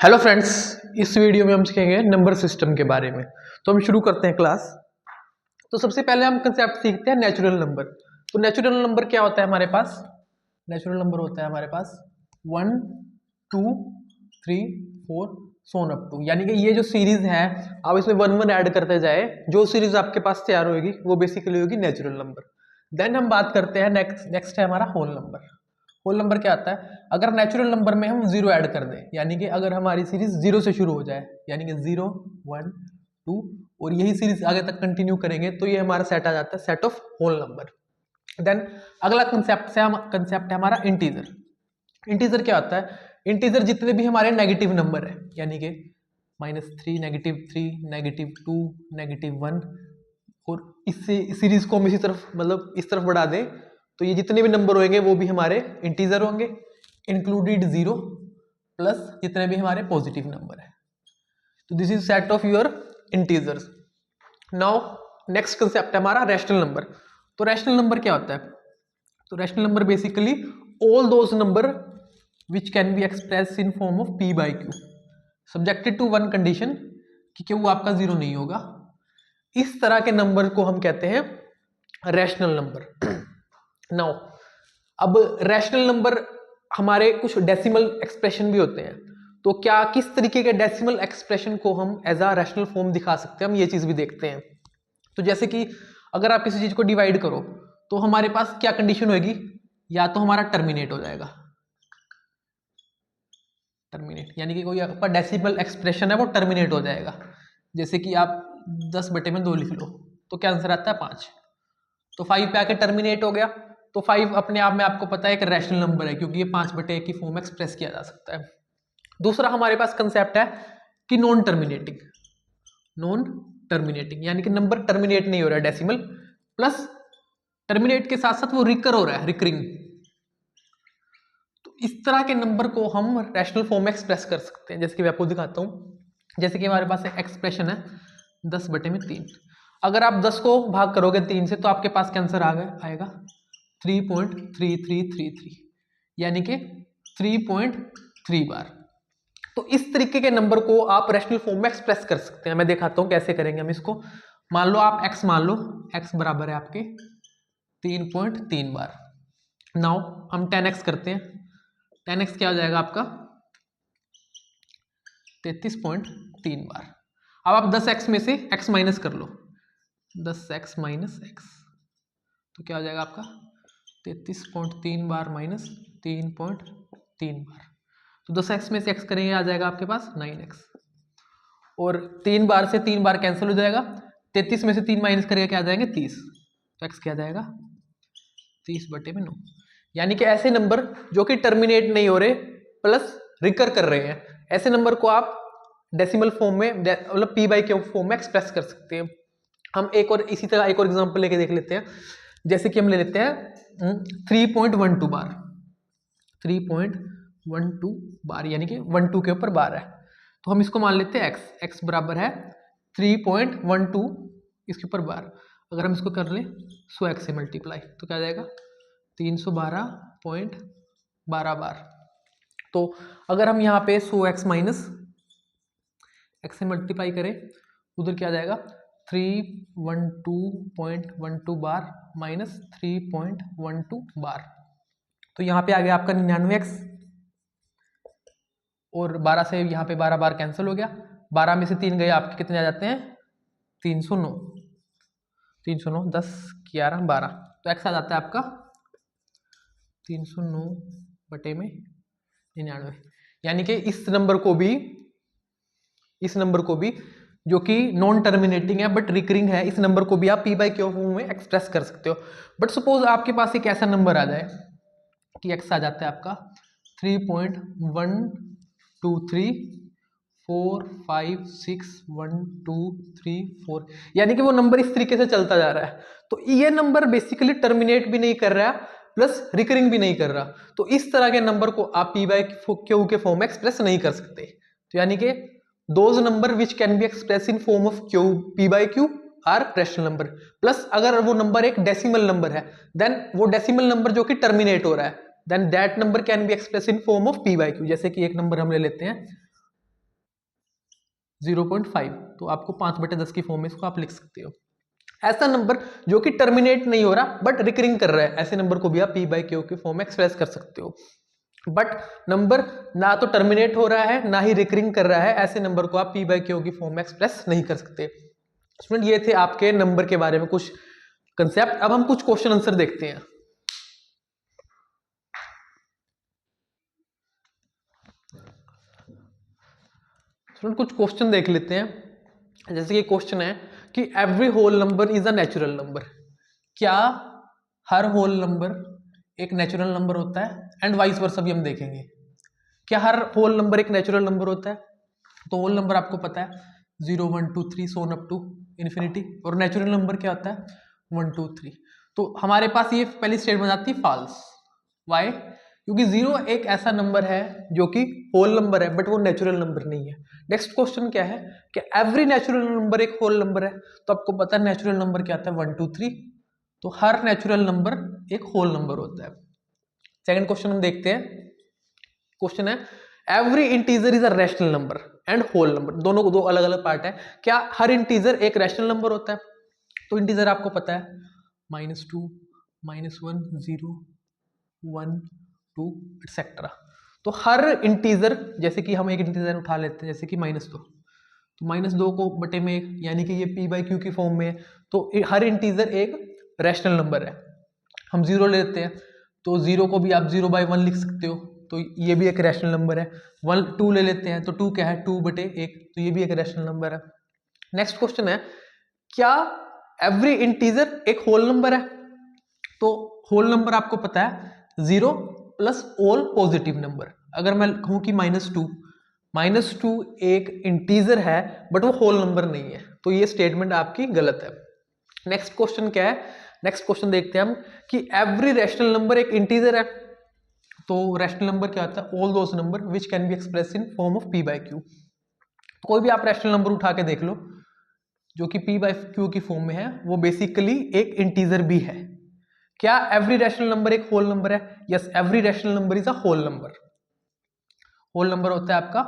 Hello friends, इस video में हम सीखेंगे नंबर सिस्टम के बारे में। तो हम शुरू करते हैं क्लास। तो सबसे पहले हम कंसेप्ट सीखते हैं नेचुरल नंबर। तो नेचुरल नंबर क्या होता है हमारे पास? नेचुरल नंबर होता है हमारे पास 1 2 3 4 सोन अप टू, यानी कि ये जो सीरीज है आप इसमें 1 1 ऐड करते जाए, जो सीरीज आपके पास तैयार होगी वो बेसिकली होगी नेचुरल नंबर। देन हम बात करते हैं नेक्स्ट है हमारा होल नंबर। होल नंबर क्या आता है? अगर नेचुरल नंबर में हम जीरो ऐड कर दें, यानी कि अगर हमारी सीरीज जीरो से शुरू हो जाए, यानी कि 0 1 2 और यही सीरीज आगे तक कंटिन्यू करेंगे, तो ये हमारा सेट आ जाता है set of whole number. Then अगला कंसेप्ट है हमारा इंटीजर। इंटीजर क्या होता है? इंटीजर जितने भी हमारे नेगेटिव नंबर है, यानी कि -3 -3 -2 -1, और इससे सीरीज को हम इसी तरफ मतलब इस तरफ बढ़ा दें, तो ये जितने भी नंबर होंगे वो भी हमारे इंटीजर होंगे, इंक्लूडेड 0 प्लस जितने भी हमारे पॉजिटिव नंबर है। तो this is set of your integers. Now next concept है हमारा रैशनल नंबर। तो रैशनल नंबर क्या होता है? तो rational number basically all those number which can be express in form of p by q subjected to one condition कि क्यों आपका जीरो नहीं होगा। इस तरह के नंबर को हम कहते हैं रैशनल नंबर। नाउ अब रैशनल नंबर हमारे कुछ डेसिमल एक्सप्रेशन भी होते हैं, तो क्या किस तरीके के डेसिमल एक्सप्रेशन को हम एज अ रैशनल फॉर्म दिखा सकते हैं, हम ये चीज भी देखते हैं। तो जैसे कि अगर आप किसी चीज को डिवाइड करो तो हमारे पास क्या कंडीशन होगी? या तो हमारा टर्मिनेट हो जाएगा, टर्मिनेट यानी कि कोई आपका डेसिमल एक्सप्रेशन है वो टर्मिनेट हो जाएगा। जैसे कि आप 10/2 लिख लो तो क्या आंसर आता है 5, तो 5 पे आके टर्मिनेट हो गया। तो 5 अपने आप में आपको पता है एक रैशनल नंबर है, क्योंकि ये 5/1 की फॉर्म में एक्सप्रेस किया जा सकता है। दूसरा हमारे पास कंसेप्ट है कि नॉन टर्मिनेटिंग। नॉन टर्मिनेटिंग यानी कि नंबर टर्मिनेट नहीं हो रहा है डेसिमल, प्लस टर्मिनेट के साथ साथ वो रिकर हो रहा है, रिकरिंग। तो इस तरह के नंबर को हम रैशनल फॉर्म में एक्सप्रेस कर सकते हैं। जैसे कि मैं आपको दिखाता हूं, जैसे कि हमारे पास एक एक्सप्रेशन है 10/3। अगर आप 10 को भाग करोगे 3 से तो आपके पास क्या आंसर आएगा 3.3333, यानी कि 3.3 बार। तो इस तरीके के नंबर को आप रैशनल फॉर्म में एक्सप्रेस कर सकते हैं। मैं दिखाता हूं कैसे करेंगे हम इसको। मान लो आप x मान लो, x बराबर है आपके 3.3 बार। नाउ हम 10x करते हैं, 10x क्या हो जाएगा आपका 33.3 बार। अब आप 10x में से x माइनस कर लो, 10x माइनस x, तो क्या हो जाएगा आपका 33.3 बार माइनस 3.3 बार। तो 10x में से x करेंगे आ जाएगा आपके पास 9x, और 3 बार से 3 बार कैंसिल हो जाएगा। 33 में से 3 माइनस करेगा क्या आ जाएंगे 30, तो x क्या आ जाएगा 30/9। यानी कि ऐसे नंबर जो कि टर्मिनेट नहीं हो रहे प्लस रिकर कर रहे हैं, ऐसे नंबर को आप डेसिमल फॉर्म में मतलब p by q फॉर्म में एक्सप्रेस कर सकते हैं। हम एक और इसी तरह एक और एग्जांपल लेके देख लेते हैं। जैसे कि हम ले लेते हैं 3.12 बार, 3.12 बार यानी कि 12 के ऊपर बार है, तो हम इसको मान लेते हैं x बराबर है 3.12 इसके ऊपर बार। अगर हम इसको कर लें 100x से मल्टीप्लाई तो क्या आ जाएगा 312.12 बार। तो अगर हम यहाँ पे 100x माइनस x से मल्टीप्लाई करें, उधर क्या आ जाएगा 312.12 बार माइनस 3.12 बार। तो यहाँ पे आ गया आपका 99x, और 12 से यहाँ पे 12 बार कैंसिल हो गया। 12 में से 3 गए आपके कितने आ जाते हैं 309, 309 10 11 12, तो x आ जाता है आपका 309/99। यानी कि इस नंबर को भी जो कि नॉन टर्मिनेटिंग है बट रिकरिंग है, इस नंबर को भी आप p by q फॉर्म में एक्सप्रेस कर सकते हो। बट सपोज आपके पास एक ऐसा नंबर आ जाए कि x आ जाता है आपका 3.1234561234, यानी कि वो नंबर इस तरीके से चलता जा रहा है। तो ये नंबर बेसिकली टर्मिनेट भी नहीं कर रहा प्लस रिकरिंग भी नहीं कर रहा, तो इस तरह के नंबर को आप p by q के फॉर्म में एक्सप्रेस नहीं कर सकते। तो यानी कि those number which can be express in form of q p by q are rational number. Plus अगर वो नंबर एक डेसिमल नंबर है, देन वो डेसिमल नंबर जो कि टर्मिनेट हो रहा है, then that number can be express in form of p by q। जैसे कि एक नंबर हम ले लेते हैं 0.5, तो आपको 5/10 की फॉर्म में इसको आप लिख सकते हो। ऐसा नंबर जो कि टर्मिनेट नहीं हो रहा बट रिकरिंग कर रहा है, ऐसे नंबर को भी आप p/q की फॉर्म में एक्सप्रेस कर सकते हो। बट नंबर ना तो टर्मिनेट हो रहा है ना ही रिकरिंग कर रहा है, ऐसे नंबर को आप p/q की फॉर्म में एक्सप्रेस नहीं कर सकते। स्टूडेंट ये थे आपके नंबर के बारे में कुछ कंसेप्ट। अब हम कुछ क्वेश्चन आंसर देखते हैं। स्टूडेंट कुछ क्वेश्चन देख लेते हैं। जैसे कि क्वेश्चन है कि every whole number is a natural number. क्या हर होल नंबर एक नेचुरल नंबर होता है? एंड वाइस वर्सा भी हम देखेंगे। क्या हर होल नंबर एक नेचुरल नंबर होता है? तो होल नंबर आपको पता है 0 1 2 3 सोन अप टू इन्फिनिटी, और नेचुरल नंबर क्या होता है 1 2 3। तो हमारे पास ये पहली स्टेटमेंट आती है फॉल्स। वाई? क्योंकि 0 एक ऐसा नंबर है जो कि होल नंबर है बट वो नेचुरल नंबर नहीं है। नेक्स्ट क्वेश्चन क्या है कि एवरी नेचुरल नंबर एक होल नंबर है, तो आपको पता है नेचुरल नंबर क्या आता है 1 2 3, तो हर नेचुरल नंबर एक होल नंबर होता है। सेकंड क्वेश्चन हम देखते हैं। क्वेश्चन है every integer is a rational number and whole number, दोनों को दो अलग अलग पार्ट है। क्या हर इंटीजर एक रैशनल नंबर होता है? तो इंटीजर आपको पता है -2 -1 0 1 2 एक्सेट्रा। तो हर इंटीजर, जैसे कि हम एक इंटीजर उठा लेते हैं जैसे कि -2, तो -2 को बटे में 1, यानी कि ये p/q की फॉर्म में है, तो हर इंटीजर एक रैशनल नंबर है। हम 0 लेते हैं तो 0 को भी आप 0/1 लिख सकते हो, तो ये भी एक रैशनल नंबर है। 1 2 ले लेते हैं तो 2 क्या है 2/1, तो ये भी एक रैशनल नंबर है। नेक्स्ट क्वेश्चन है क्या एवरी इंटीजर एक होल नंबर है? तो होल नंबर आपको पता है 0 प्लस ऑल पॉजिटिव नंबर। अगर मैं कहूं कि -2 एक इंटीजर है बट वो होल नंबर नहीं है, तो ये स्टेटमेंट आपकी गलत है। नेक्स्ट क्वेश्चन क्या है? नेक्स्ट क्वेश्चन देखते हैं हम कि एवरी रैशनल नंबर एक इंटीजर है। तो रैशनल नंबर क्या होता है all those number which can be express in form of p/q। कोई भी आप रैशनल नंबर उठा के देख लो जो कि p/q की फॉर्म में है, वो बेसिकली एक इंटीजर भी है। क्या एवरी रैशनल नंबर एक होल नंबर है? Yes, every rational number is a whole number. Whole number होता है आपका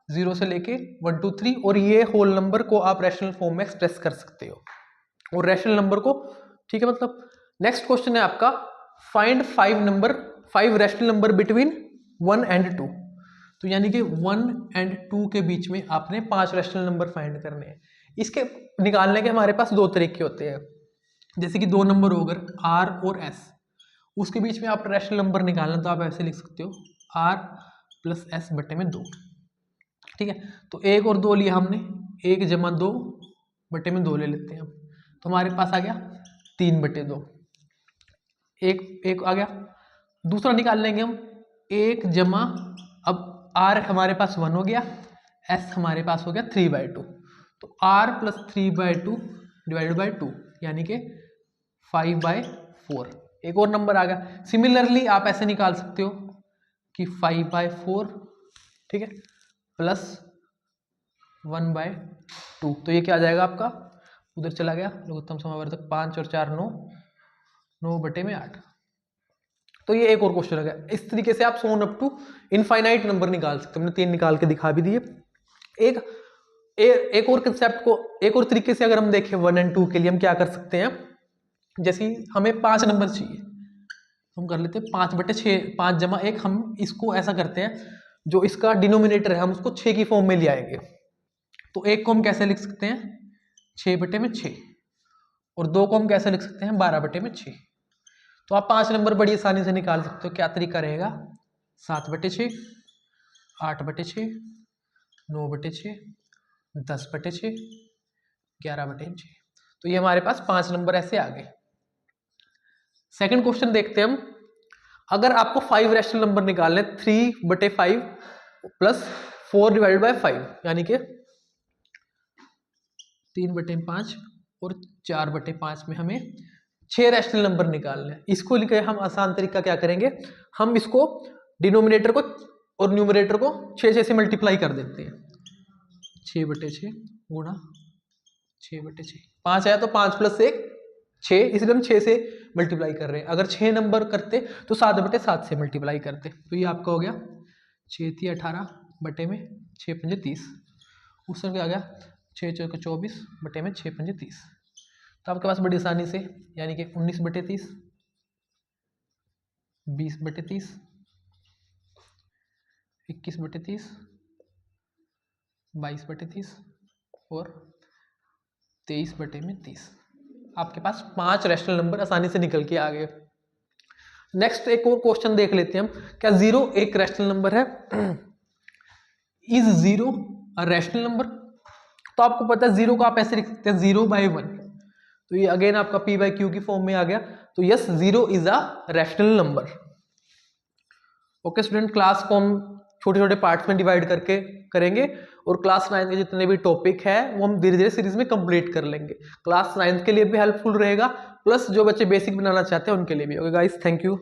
0 से लेके 1 2 3, और ये होल नंबर को आप रैशनल फॉर्म में एक्सप्रेस कर सकते हो और रैशनल नंबर को, ठीक है। मतलब नेक्स्ट क्वेश्चन है आपका find 5 rational number between 1 and 2। तो यानी कि 1 एंड 2 के बीच में आपने 5 रैशनल नंबर फाइंड करने हैं। इसके निकालने के हमारे पास दो तरीके होते हैं। जैसे कि दो नंबर हो गए R और S, उसके बीच में आप रैशनल नंबर निकालना, तो आप ऐसे लिख सकते हो R प्लस S बटे में 2, ठीक है। तो 1 और 2 लिया हमने, 1 जमा 2 बटे में 2 ले लेते हैं हम, तो हमारे पास आ गया 3/2। एक आ गया। दूसरा निकाल लेंगे हम 1 जमा, अब R हमारे पास 1 हो गया, S हमारे पास हो गया 3/2, तो R प्लस 3/2 डिवाइडेड बाई 2 यानी कि 5/4। एक और नंबर आ गया। सिमिलरली आप ऐसे निकाल सकते हो कि 5/4, ठीक है, प्लस 1/2, तो ये क्या आ जाएगा आपका, उधर चला गया लघुत्तम समावर्तक 5 और 4 9, 9/8। तो ये एक और क्वेश्चन आ गया। इस तरीके से आप so on up to infinite number निकाल सकते हो। हमने 3 निकाल के दिखा भी दिए। एक और कंसेप्ट को एक और तरीके से अगर हम देखें 1 एंड 2 के लिए हम क्या कर सकते हैं, जैसे हमें 5 नंबर चाहिए, हम कर लेते हैं 5/6, 5 जमा 1। हम इसको ऐसा करते हैं जो इसका डिनोमिनेटर है हम उसको 6 की फॉर्म में ले आएंगे। तो 1 को हम कैसे लिख सकते हैं 6/6, और 2 को हम कैसे लिख सकते हैं 12/6। तो आप 5 नंबर बड़ी आसानी से निकाल सकते हो। क्या तरीका रहेगा 7/6, 8/6, 9/6, 10/6, 11/6। तो ये हमारे पास 5 नंबर ऐसे आ गए। सेकंड क्वेश्चन देखते हैं हम। अगर आपको 5 रैशनल नंबर निकालने 3/5 प्लस 4 डिवाइडेड बाई 5, यानी कि 3/5 और 4/5 में हमें 6 रैशनल नंबर निकालने हैं। इसको लिखे हम आसान तरीका क्या करेंगे, हम इसको डिनोमिनेटर को और न्यूमरेटर को 6 से मल्टीप्लाई कर देते हैं। 6/6 गुणा 6/6, 5 आया तो 5 प्लस 1 6, इसलिए हम 6 से मल्टीप्लाई कर रहे हैं। अगर 6 नंबर करते तो 7/7 से मल्टीप्लाई करते, तो ये आपका हो गया 6 × 18 बटे में 6 × 5 30। उसमें क्या आ गया 6 चौके 24 बटे में 6 पंजे 30। तो आपके पास बड़ी आसानी से यानी कि 19 बटे 30, 20 बटे 30, 21 बटे 30, 22 बटे 30 और 23 बटे में 30। आपके पास 5 रैशनल नंबर आसानी से निकल के आ गए। नेक्स्ट एक और क्वेश्चन देख लेते हैं हम, क्या 0 एक रैशनल नंबर है? Is 0 a rational number? तो आपको पता है 0 को आप ऐसे लिख सकते हैं 0/1, तो ये अगेन आपका p/q की फॉर्म में आ गया। तो yes 0 is a rational number. Okay student, class को हम छोटे छोटे पार्ट्स में डिवाइड करके करेंगे और क्लास 9 के जितने भी टॉपिक है वो हम धीरे धीरे सीरीज में कंप्लीट कर लेंगे। क्लास 9 के लिए भी हेल्पफुल रहेगा, प्लस जो बच्चे बेसिक बनाना चाहते हैं उनके लिए भी। Okay guys, thank you.